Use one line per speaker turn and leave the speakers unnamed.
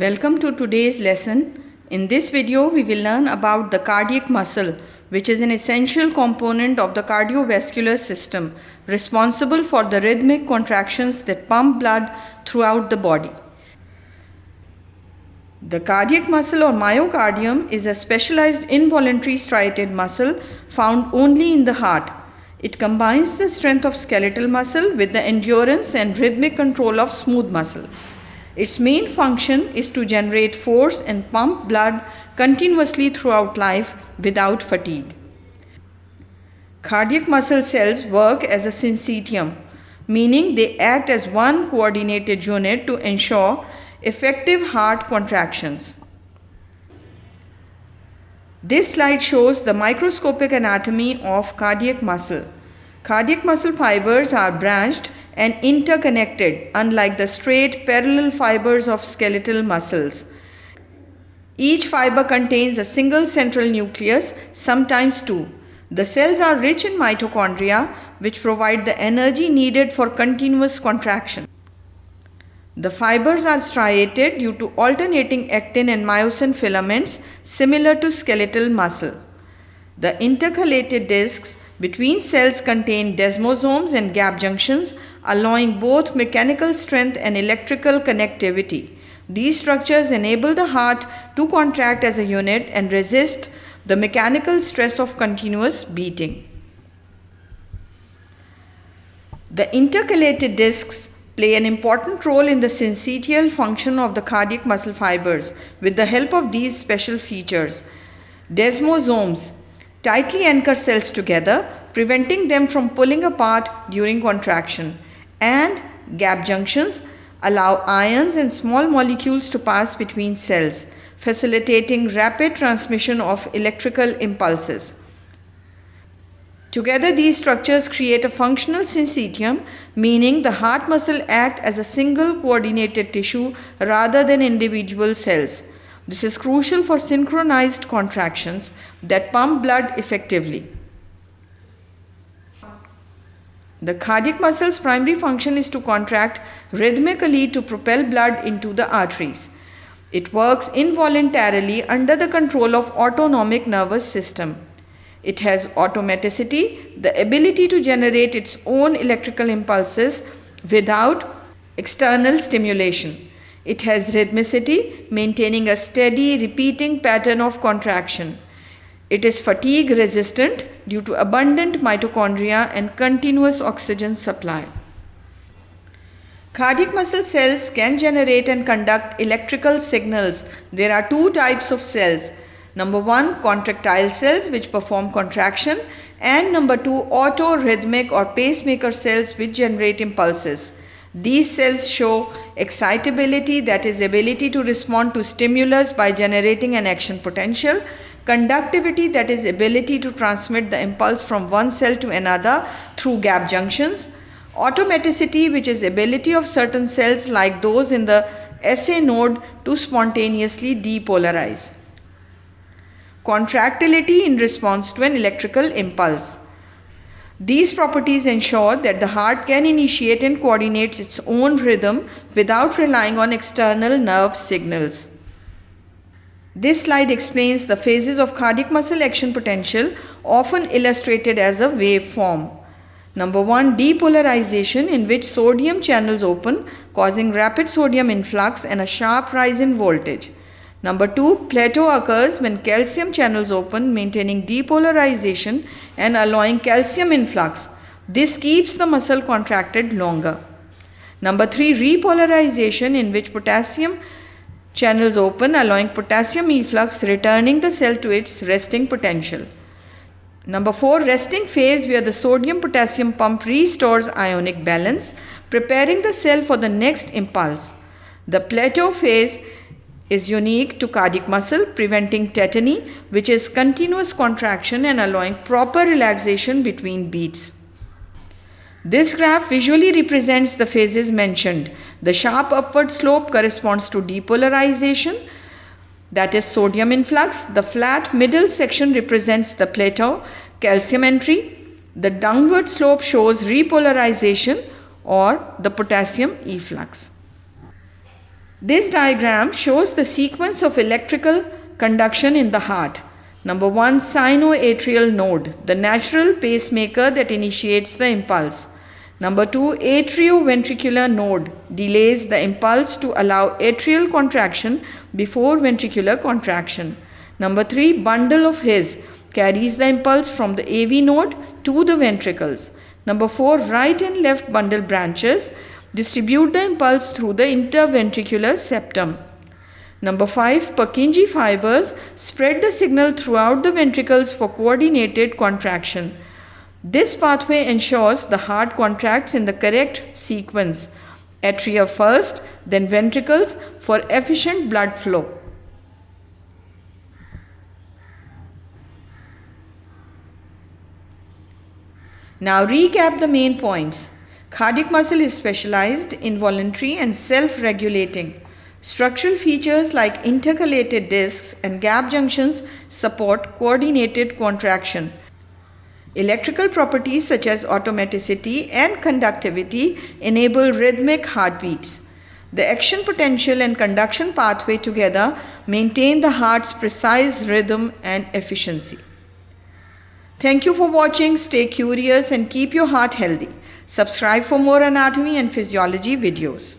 Welcome to today's lesson. In this video, we will learn about the cardiac muscle, which is an essential component of the cardiovascular system, responsible for the rhythmic contractions that pump blood throughout the body. The cardiac muscle or myocardium is a specialized involuntary striated muscle found only in the heart. It combines the strength of skeletal muscle with the endurance and rhythmic control of smooth muscle. Its main function is to generate force and pump blood continuously throughout life without fatigue. Cardiac muscle cells work as a syncytium, meaning they act as one coordinated unit to ensure effective heart contractions. This slide shows the microscopic anatomy of cardiac muscle. Cardiac muscle fibers are branched and interconnected, unlike the straight parallel fibers of skeletal muscles. Each fiber contains a single central nucleus, sometimes two. The cells are rich in mitochondria, which provide the energy needed for continuous contraction. The fibers are striated due to alternating actin and myosin filaments similar to skeletal muscle. The intercalated discs between cells contain desmosomes and gap junctions, allowing both mechanical strength and electrical connectivity. These structures enable the heart to contract as a unit and resist the mechanical stress of continuous beating. The intercalated discs play an important role in the syncytial function of the cardiac muscle fibers with the help of these special features. Desmosomes tightly anchor cells together, preventing them from pulling apart during contraction, and gap junctions allow ions and small molecules to pass between cells, facilitating rapid transmission of electrical impulses. Together, these structures create a functional syncytium, meaning the heart muscle acts as a single coordinated tissue rather than individual cells. This is crucial for synchronized contractions that pump blood effectively. The cardiac muscle's primary function is to contract rhythmically to propel blood into the arteries. It works involuntarily under the control of autonomic nervous system. It has automaticity, the ability to generate its own electrical impulses without external stimulation. It has rhythmicity, maintaining a steady, repeating pattern of contraction. It is fatigue resistant due to abundant mitochondria and continuous oxygen supply. Cardiac muscle cells can generate and conduct electrical signals. There are two types of cells. Number one, contractile cells which perform contraction, and number two, autorhythmic or pacemaker cells which generate impulses. These cells show excitability, that is, ability to respond to stimulus by generating an action potential, conductivity, that is, ability to transmit the impulse from one cell to another through gap junctions, automaticity, which is ability of certain cells like those in the SA node to spontaneously depolarize, contractility in response to an electrical impulse. These properties ensure that the heart can initiate and coordinate its own rhythm without relying on external nerve signals. This slide explains the phases of cardiac muscle action potential, often illustrated as a waveform. Number one, depolarization, in which sodium channels open, causing rapid sodium influx and a sharp rise in voltage. Number two, plateau occurs when calcium channels open, maintaining depolarization and allowing calcium influx. This keeps the muscle contracted longer. Number three, repolarization, in which potassium channels open, allowing potassium efflux, returning the cell to its resting potential. Number four, resting phase, where the sodium-potassium pump restores ionic balance, preparing the cell for the next impulse. The plateau phase is unique to cardiac muscle, preventing tetany, which is continuous contraction and allowing proper relaxation between beats. This graph visually represents the phases mentioned. The sharp upward slope corresponds to depolarization, that is sodium influx. The flat middle section represents the plateau, calcium entry. The downward slope shows repolarization or the potassium efflux. This diagram shows the sequence of electrical conduction in the heart. Number 1, sinoatrial node, the natural pacemaker that initiates the impulse. Number 2, atrioventricular node, delays the impulse to allow atrial contraction before ventricular contraction. Number 3, bundle of His, carries the impulse from the AV node to the ventricles. Number 4, right and left bundle branches distribute the impulse through the interventricular septum. Number 5, Purkinje fibers spread the signal throughout the ventricles for coordinated contraction. This pathway ensures the heart contracts in the correct sequence. Atria first, then ventricles for efficient blood flow. Now recap the main points. Cardiac muscle is specialized, involuntary and self-regulating. Structural features like intercalated discs and gap junctions support coordinated contraction. Electrical properties such as automaticity and conductivity enable rhythmic heartbeats. The action potential and conduction pathway together maintain the heart's precise rhythm and efficiency. Thank you for watching. Stay curious and keep your heart healthy. Subscribe for more anatomy and physiology videos.